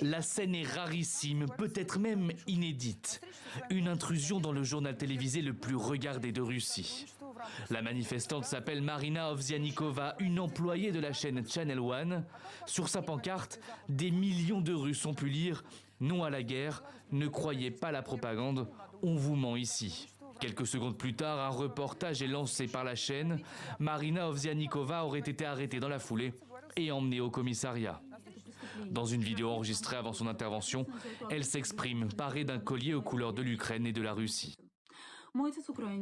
La scène est rarissime, peut-être même inédite. Une intrusion dans le journal télévisé le plus regardé de Russie. La manifestante s'appelle Marina Ovsianikova, une employée de la chaîne Channel One. Sur sa pancarte, des millions de Russes ont pu lire « Non à la guerre, ne croyez pas la propagande, on vous ment ici ». Quelques secondes plus tard, un reportage est lancé par la chaîne. Marina Ovsianikova aurait été arrêtée dans la foulée et emmenée au commissariat. Dans une vidéo enregistrée avant son intervention, elle s'exprime parée d'un collier aux couleurs de l'Ukraine et de la Russie.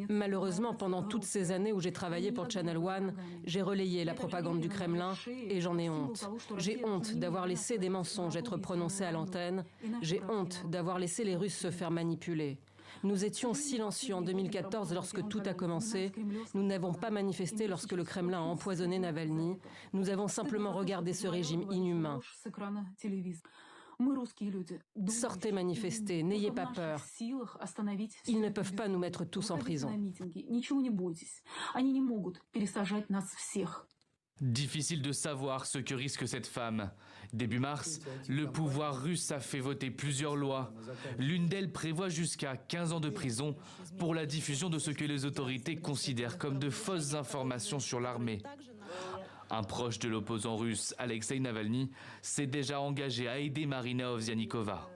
Malheureusement, pendant toutes ces années où j'ai travaillé pour Channel One, j'ai relayé la propagande du Kremlin et j'en ai honte. J'ai honte d'avoir laissé des mensonges être prononcés à l'antenne. J'ai honte d'avoir laissé les Russes se faire manipuler. Nous étions silencieux en 2014 lorsque tout a commencé. Nous n'avons pas manifesté lorsque le Kremlin a empoisonné Navalny. Nous avons simplement regardé ce régime inhumain. Sortez manifester, n'ayez pas peur. Ils ne peuvent pas nous mettre tous en prison. Difficile de savoir ce que risque cette femme. Début mars, le pouvoir russe a fait voter plusieurs lois. L'une d'elles prévoit jusqu'à 15 ans de prison pour la diffusion de ce que les autorités considèrent comme de fausses informations sur l'armée. Un proche de l'opposant russe, Alexei Navalny, s'est déjà engagé à aider Marina Ovsianikova.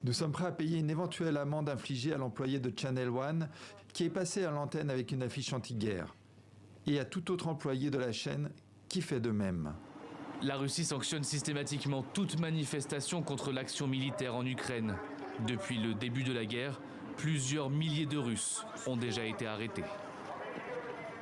Nous sommes prêts à payer une éventuelle amende infligée à l'employé de Channel One qui est passé à l'antenne avec une affiche anti-guerre, et à tout autre employé de la chaîne qui fait de même. La Russie sanctionne systématiquement toute manifestation contre l'action militaire en Ukraine. Depuis le début de la guerre, plusieurs milliers de Russes ont déjà été arrêtés.